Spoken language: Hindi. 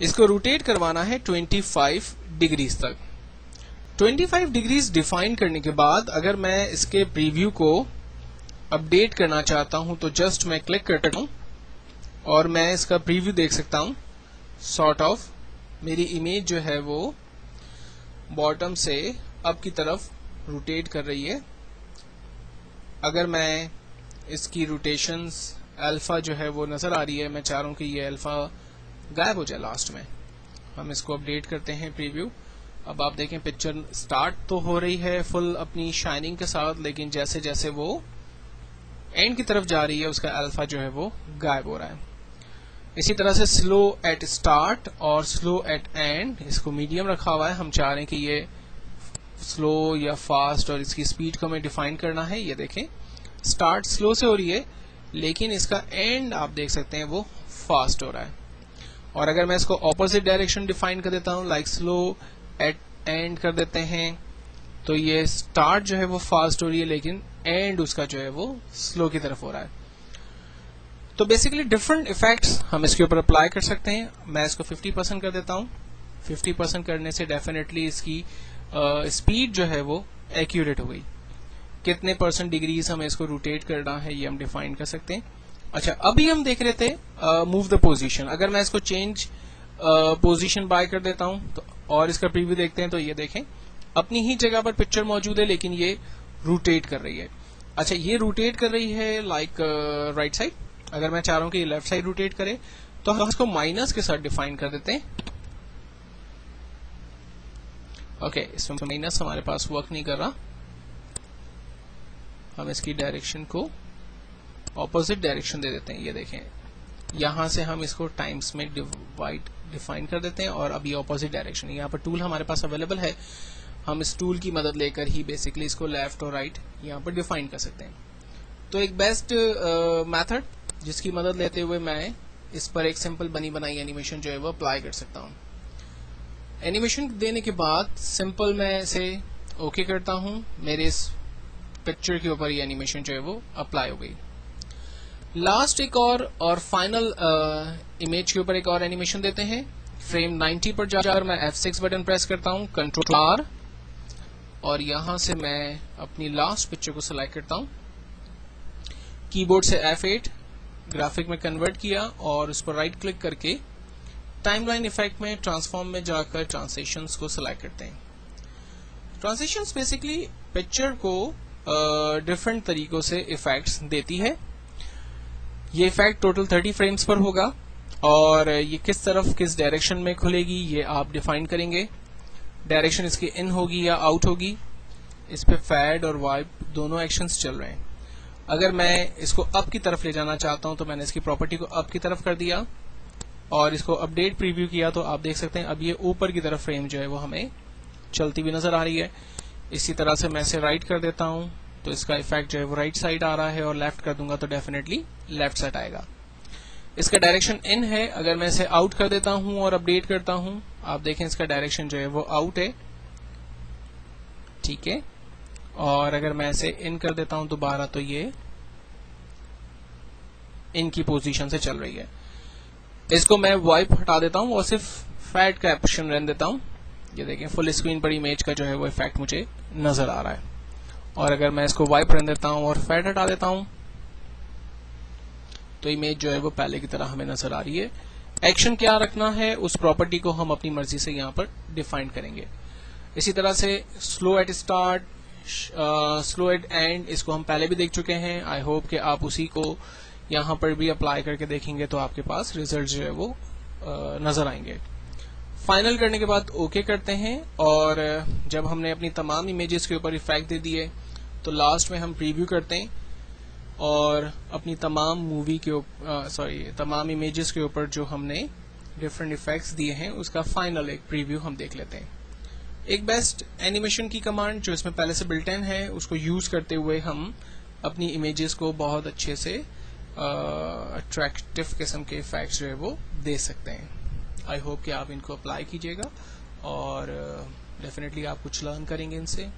इसको रोटेट करवाना है 25 डिग्रीज तक। 25 डिग्रीज डिफाइन करने के बाद अगर मैं इसके प्रीव्यू को अपडेट करना चाहता हूं तो जस्ट मैं क्लिक करता हूं और मैं इसका प्रीव्यू देख सकता हूं। सॉर्ट ऑफ मेरी इमेज जो है वो बॉटम से अप की तरफ रोटेट कर रही है। अगर मैं इसकी रोटेशंस अल्फा जो है वो नजर आ रही है, मैं चाह रहा हूं कि ये अल्फा गायब हो जाए लास्ट में। हम इसको अपडेट करते हैं प्रीव्यू। अब आप देखें पिक्चर स्टार्ट तो हो रही है फुल अपनी शाइनिंग के साथ, लेकिन जैसे जैसे वो एंड की तरफ जा रही है उसका अल्फा जो है वो गायब हो रहा है। इसी तरह से स्लो एट स्टार्ट और स्लो एट एंड, इसको मीडियम रखा हुआ है। हम चाह रहे हैं कि ये स्लो या फास्ट और इसकी स्पीड को हमें डिफाइन करना है। ये देखें स्टार्ट स्लो से हो रही है लेकिन इसका एंड आप देख सकते हैं वो फास्ट हो रहा है। और अगर मैं इसको ऑपोजिट डायरेक्शन डिफाइन कर देता हूं, लाइक स्लो एट एंड कर देते हैं, तो ये स्टार्ट जो है वो फास्ट हो रही है लेकिन एंड उसका जो है वो स्लो की तरफ हो रहा है। तो बेसिकली डिफरेंट इफेक्ट्स हम इसके ऊपर अप्लाई कर सकते हैं। मैं इसको 50% कर देता हूं। 50% करने से डेफिनेटली इसकी स्पीड जो है वो एक्यूरेट हो गई। कितने % डिग्रीज हमें इसको रोटेट करना है ये हम डिफाइन कर सकते हैं। अच्छा, अभी हम देख रहे थे मूव द पोजीशन। अगर मैं इसको चेंज पोजीशन बाय कर देता हूं तो और इसका प्रीव्यू देखते हैं तो ये देखें अपनी ही जगह पर पिक्चर मौजूद है लेकिन ये रोटेट कर रही है। अच्छा, ये रोटेट कर रही है लाइक राइट साइड। अगर मैं चाह रहा हूं कि ये लेफ्ट साइड रोटेट करे तो हम इसको माइनस के साथ डिफाइन कर देते हैं। ओके, इसमें माइनस हमारे पास वर्क नहीं कर रहा। हम इसकी डायरेक्शन को ऑपोजिट डायरेक्शन दे देते हैं। ये देखें यहां से हम इसको टाइम्स में डिफाइन कर देते हैं और अब ये ऑपोजिट डायरेक्शन। यहाँ पर टूल हमारे पास अवेलेबल है, हम इस टूल की मदद लेकर ही बेसिकली इसको लेफ्ट और राइट यहाँ पर डिफाइन कर सकते हैं। तो एक बेस्ट मेथड जिसकी मदद लेते हुए मैं इस पर एक सिंपल बनी बनाई एनिमेशन जो है वो अप्लाई कर सकता हूँ। एनिमेशन देने के बाद सिंपल मैं इसे ओके करता हूँ। मेरे इस पिक्चर के ऊपर ये एनिमेशन जो है वो अप्लाई हो गई। लास्ट एक और फाइनल इमेज के ऊपर एक और एनिमेशन देते हैं। फ्रेम 90 पर जाकर मैं F6 बटन प्रेस करता हूं, कंट्रोल R, और यहां से मैं अपनी लास्ट पिक्चर को सिलेक्ट करता हूं। कीबोर्ड से F8 ग्राफिक में कन्वर्ट किया और उस पर राइट क्लिक करके टाइमलाइन इफेक्ट में ट्रांसफॉर्म में जाकर ट्रांजिशंस को सिलेक्ट करते हैं। ट्रांजिशंस बेसिकली पिक्चर को डिफरेंट तरीकों से इफेक्ट्स देती है। ये इफेक्ट टोटल 30 फ्रेम्स पर होगा और ये किस तरफ किस डायरेक्शन में खुलेगी ये आप डिफाइन करेंगे। डायरेक्शन इसकी इन होगी या आउट होगी। इस पे फैड और वाइप दोनों एक्शंस चल रहे हैं। अगर मैं इसको अप की तरफ ले जाना चाहता हूं तो मैंने इसकी प्रॉपर्टी को अप की तरफ कर दिया और इसको अपडेट प्रीव्यू किया तो आप देख सकते हैं अब ये ऊपर की तरफ फ्रेम जो है वो हमें चलती हुई नजर आ रही है। इसी तरह से मैं इसे राइट कर देता हूं तो इसका इफेक्ट जो है वो राइट साइड आ रहा है और लेफ्ट कर दूंगा तो डेफिनेटली लेफ्ट साइड आएगा। इसका डायरेक्शन इन है। अगर मैं इसे आउट कर देता हूं और अपडेट करता हूं, आप देखें इसका डायरेक्शन जो है वो आउट है, ठीक है। और अगर मैं इसे इन कर देता हूं दोबारा तो ये इन की पोजीशन से चल रही है। इसको मैं वाइप हटा देता हूं और सिर्फ फैड का ऑप्शन रहने देता हूं। ये देखें फुल स्क्रीन पर इमेज का जो है वो इफेक्ट मुझे नजर आ रहा है। और अगर मैं इसको वाइप रहने देता हूं और फैड हटा देता हूं तो इमेज जो है वो पहले की तरह हमें नजर आ रही है। एक्शन क्या रखना है उस प्रॉपर्टी को हम अपनी मर्जी से यहाँ पर डिफाइन करेंगे। इसी तरह से slow eight start, slow eight and, इसको हम पहले भी देख चुके हैं। आई होप कि आप उसी को यहाँ पर भी अप्लाई करके देखेंगे तो आपके पास रिजल्ट जो है वो नजर आएंगे। फाइनल करने के बाद ओके करते हैं और जब हमने अपनी तमाम इमेजेस के ऊपर इफेक्ट दे दिए तो लास्ट में हम प्रीव्यू करते हैं और अपनी तमाम मूवी के तमाम इमेजेस के ऊपर जो हमने डिफरेंट इफेक्ट्स दिए हैं उसका फाइनल एक प्रीव्यू हम देख लेते हैं। एक बेस्ट एनिमेशन की कमांड जो इसमें पहले से बिल्ट इन है उसको यूज करते हुए हम अपनी इमेजेस को बहुत अच्छे से अट्रैक्टिव किस्म के इफेक्ट्स जो है वो दे सकते हैं। आई होप कि आप इनको अप्लाई कीजिएगा और डेफिनेटली आप कुछ लर्न करेंगे इनसे।